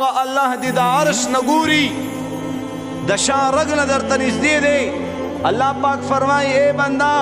آغا اللہ دی دا عرش نگوری دا شاہ رگن در تنیز دی دے اللہ پاک فرمائی اے بندہ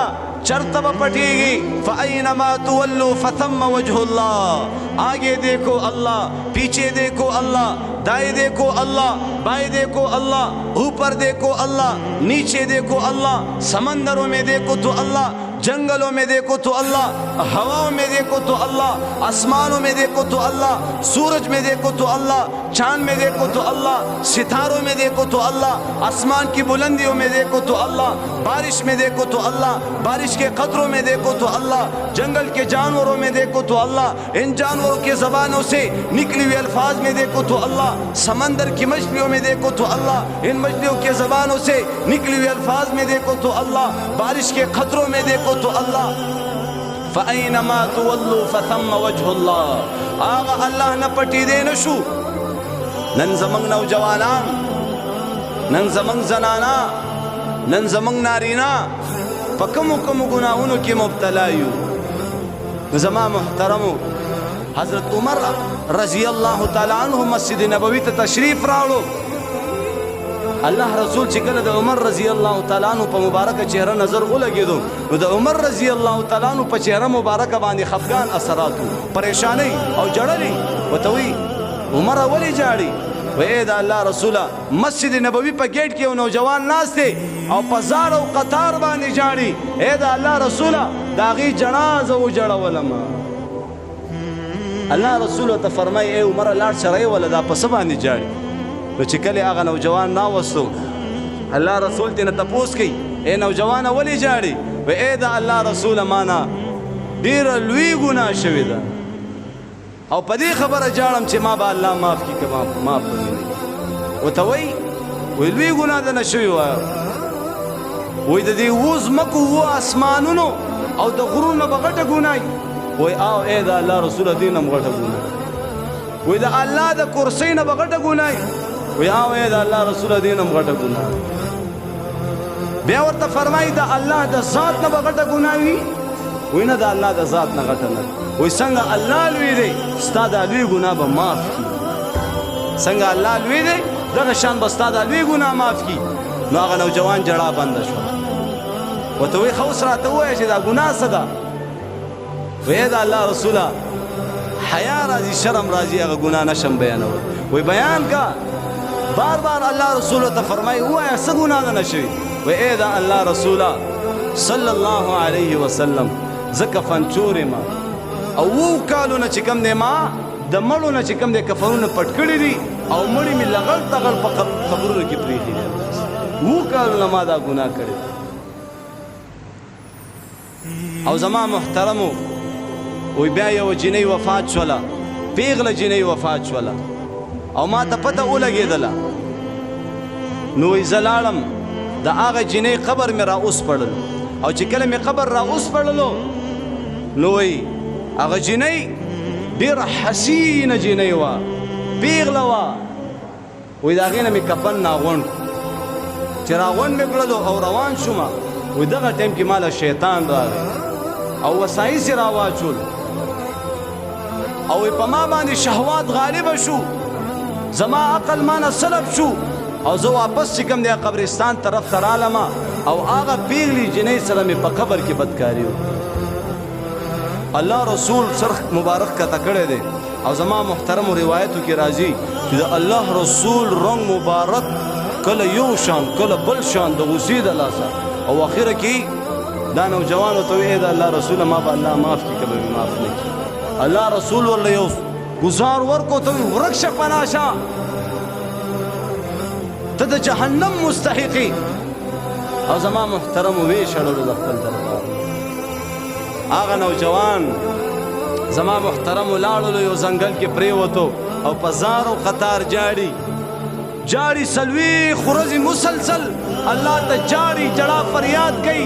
چرتب پٹی گی فَأَيْنَمَا تُوَلُّوا فَثَمَّ وَجْهُ اللَّهِ آگے دیکھو اللہ پیچھے دیکھو اللہ دائیں دیکھو اللہ بائیں دیکھو اللہ اوپر دیکھو اللہ نیچے دیکھو اللہ سمندروں میں دیکھو تو اللہ جنگلوں میں دیکھو تو اللہ ہواؤں میں دیکھو تو اللہ آسمانوں میں دیکھو تو اللہ سورج میں دیکھو تو اللہ چاند میں دیکھو تو اللہ ستاروں میں دیکھو تو اللہ آسمان کی بلندیوں میں دیکھو تو اللہ بارش میں دیکھو تو اللہ بارش کے قطروں میں دیکھو تو اللہ جنگل کے جانوروں میں دیکھو تو اللہ ان جانوروں کی زبانوں سے نکلی ہوئی الفاظ میں دیکھو تو اللہ سمندر کی مچھلیوں میں دیکھو تو اللہ ان مچھلیوں کے زبانوں سے نکلی ہوئی الفاظ میں دیکھو تو اللہ بارش کے قطروں میں دیکھو تو اللہ فَأَيْنَمَا تُوَلُّوا فَثَمَّ وَجْهُ اللَّهِ آغا اللہ نہ پٹی دے نشو نن زمنگ نوجوانان نن زمنگ زنانا نن زمنگ نارینا پکمو کمو گناہونو کی مبتلایو زما محترمو حضرت عمر رضی اللہ تعالی عنہ مسجد نبوی تا تشریف راوڑو اللہ رسول چکل دا عمر رضی اللہ تعالی عنہ پا مبارک چہرہ نظر ہو لگی دو دا عمر رضی اللہ تعالی عنہ پا چہرہ مبارک باندی خفگان اثراتو پریشانی او جڑلی و توی عمر اولی جاڑی و اے دا اللہ رسولہ مسجد نبوی پا گیٹ کے نوجوان ناس تھے او پزار او قطار باندی جاڑی اے دا اللہ رسولہ داغی جناز او جڑا ولما اللہ رسولہ تا فرمائی اے عمر لار شرعی والا دا پس باندی جاڑی تو چکلی آغا نوجوان ناوستو اللہ رسول تینا تپوس کی اے نوجوان ولی جاڑی و اے دا اللہ رسول مانا دیر لوی گناہ شوی دا او پدی خبر جاڑم چی ما با اللہ معاف کی کہ معاف کرنی و توی وی لوی گناہ دا نشوی وایا وی دا دی ووز مکو و اسمانونو او دا غرون بغٹ گناہی وی آو اے دا اللہ رسول دینم غٹ گناہ وی دا اللہ دا کرسین بغٹ گناہی وی آو اے دا اللہ رسول دینم غٹ گناہ بیا ورطا فرمائی دا اللہ دا ذات نا بغٹ گناہی وی نا دا اللہ دا ذات نا غٹ نا وی سنگا اللہ لوی دے ستا دا لوی گناہ با معاف کی سنگا اللہ لوی دے دا شان بستا دا لوی گناہ معاف کی نو آغا نوجوان جڑا بند شو و تو وی خوص را تو ہے چی دا گناہ صدا وی دا اللہ رسولہ حیا رازی شرم رازی اگا گناہ نشم بیانا وی بیان کا بار بار اللہ رسولہ تا فرمائی ہوا ہے سا گناہ دا نشوی وی اے دا اللہ رسولہ صلی اللہ علیہ وسلم زکفن چوری ما او وہ کالو نا چکم دے ما دا مڑو نا چکم دے کفرو نا پٹکڑی دی او مڑی میں لغل تغل پا قبرون کی پریخی دی وہ کالو نا ما دا گناہ کرے او زمان محترمو وی بیا یو جنی وفات شولا پیغل جنی وفات شولا او ما تا پتا او لگی دلا نوی زلالم دا آغا جنی قبر میں را اس پڑلو او چکل میں قبر را اس پڑلو نوی آغا جنی دیر حسین جنی وا پیغل وا وی دا غینا میں کپن ناغون چرا غون میں کللو او روان شما وی دا غا ٹیم کی مالا شیطان دا او وسائی سی راوا چول او پا ما باندی شہوات غالب شو زما عقل مانا سلب شو او زو واپس چکم دیا قبرستان طرف ترالما او آغا پیغلی جنی سرمی پا قبر کی بدکاری ہو اللہ رسول سرخ مبارک کا تکڑے دے او زما محترم و روایتو کی راضی کہ اللہ رسول رنگ مبارک کل یو شان کل بل شان دا غسید اللہ سا او آخر کی دا نوجوانو تو اے دا اللہ رسول ما با اللہ معاف کی کبھی معاف نہیں کی اللہ رسول واللہ گزار ورکو تو ورکش پناشا تد جہنم مستحقی او زمان محترم وی شڑو دخل دربار آغا نوجوان زمان محترم لاڑو یو زنگل کے پریوتو او پزار و قطار جاڑی سلوی خورزی مسلسل اللہ تا جاڑی جڑا فریاد کئی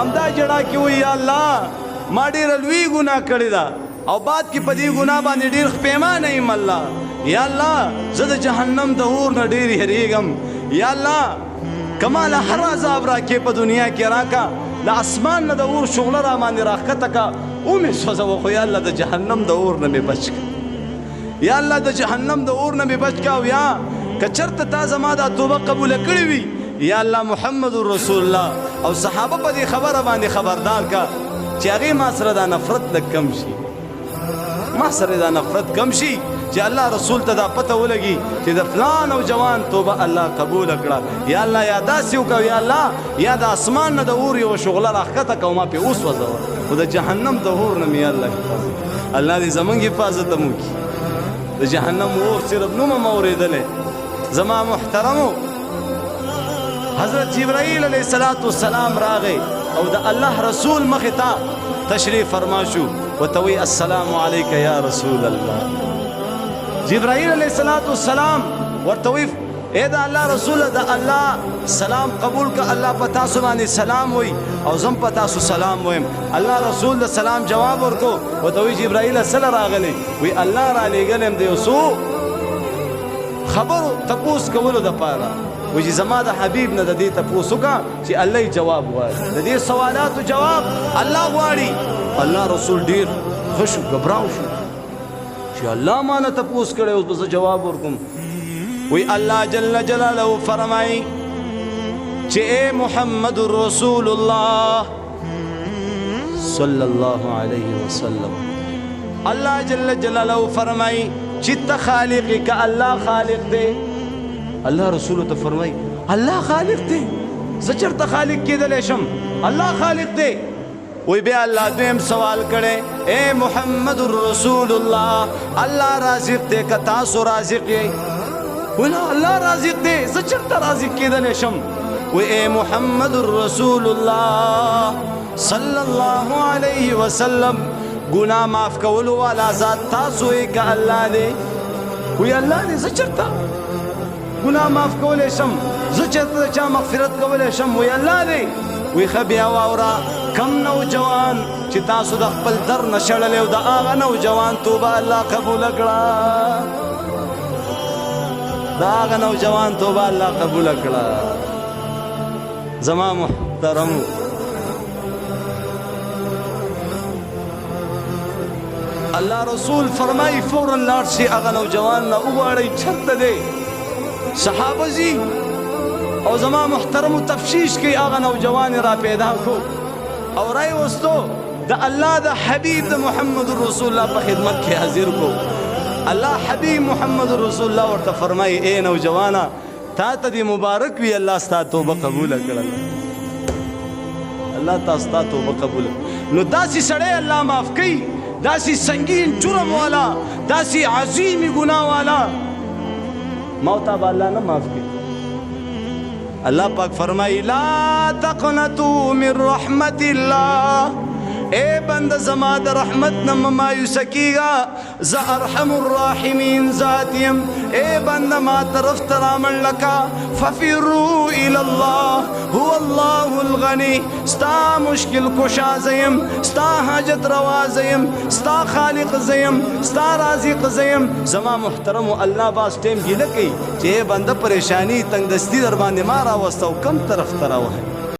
امدہ جڑا کیوں یا اللہ ما دیر الوی گناہ کردی دا او بعد کی پدی گناہ باندې ډیر خپیما نیم الله یا الله زد جهنم د اور نه ډیر هریګم یا الله کمال هر عذاب را کې په دنیا کې راکا د اسمان نه د اور شغله را باندې راخته کا او می سوزه خو یا الله د جهنم د اور نه می بچ یا الله د جهنم د اور نه مې بچ کا، او یا که چرته تا زما دا توبه قبوله کړې وي یا الله محمد رسول الله او صحابه په دې خبره باندې خبردار کا چې هغې ما سره دا نفرت لږ کم شي، ما سره دا نفرت کم شي، چې الله رسول ته دا پته ولګي چې د فلان او جوان توبه الله قبوله کړه. یا الله یا داسې وکړه، یا الله یا د اسمان نه د اور یوه شغله راښکته کړه او ما پې اوس وځوه، خو د جهنم د اور نه مې یا الله حفاظت. الله دې زمونږ حفاظت هم وکړي. د جهنم اور صرف نوم هم اورېدلی. زما محترمو، حضرت جبرائیل علیه السلام راغی او د الله رسول مخې ته تشریف فرما شو، ورته وی السلام علیک یا رسول الله. جبرائیل علیه السلام ورته وی اے د الله رسول، د الله سلام قبول که، الله په تاسو باندې سلام وی او زم په تاسو سلام ویم. الله رسول د سلام جواب ورکو، ورته وی جبرائیل سره راغلی، وی الله را لېږلی م د یو څو خبرو تپوس کولو دپاره، وی چې زما د حبیب نه د دې تپوس وکړه چې الله یې جواب غواړي، د دې سوالاتو جواب الله غواړي. الله رسول ډېر ښه شو، ګبراو شو چې الله ما نه تپوس کړی، اوس به زه جواب ورکوم. وی الله جل جلاله فرمایي چې اے محمد رسول الله صلی الله علیه وسلم، الله جل جلاله فرمایي چې ته خالق یې، که الله خالق دی. الله رسول ته فرمایي الله خالق دی، زه چېرته خالق کېدلی شم؟ الله خالق دی. وی بیا الله دویم سوال کړی اے محمد رسول الله، الله رازق دی که تاسو رازق یې؟ وی نه الله رازق دی، زه چېرته رازق کېدلی شم؟ وی اے محمد رسول الله صلی الله علیه وسلم، گناہ معاف کولو والا ذات تاسو یې که الله دی؟ وی الله دی، زه چېرته گناہ معاف کولی شم؟ زه چېرته د چا مغفرت کولی شم؟ وی الله دی. وی ښه بیا واوره، کم نوجوان چې تاسو د خپل در نه شړلی او د هغه نوجوان توبه الله قبوله کړه، د هغه نوجوان توبه الله قبوله کړه. زما محترمو، الله رسول فرمایي فوراً لاړ شي هغه نوجوان نه وغواړئ چېرته دی. صحابه ځي او زما محترمو تفتیش کوي، هغه نوجوان را پیدا کو او رای وستو د الله د حبیب د محمد رسول الله په خدمت کې حاضر کو. الله حبیب محمد رسول الله ورته فرمایي اے نوجوانا، تا ته دې مبارک وي، الله ستا توبه قبوله کړله، الله تا ستا توبه قبوله. نو داسې سړی الله معاف کوي، داسې سنگین جرم والا، داسې عظیمی گناه والا موتا با اللہ نہ معاف کی. اللہ پاک فرمائی لا تقنطوا من رحمت اللہ، اے بند زما د رحمت نہ مایوس کیگا، ز ارحم الراحمین ذاتیم، اے بند ما طرف ترامن لکا، ففروا الی اللہ هو اللہ الغنی، ستا مشکل کشا زیم، ستا حاجت روا زیم، ستا خالق زیم، ستا رازق زیم. زما محترم اللہ باس ٹیم گی لکی چه بند پریشانی تنگ دستی در باندې ما راوستو، کم طرف تراوه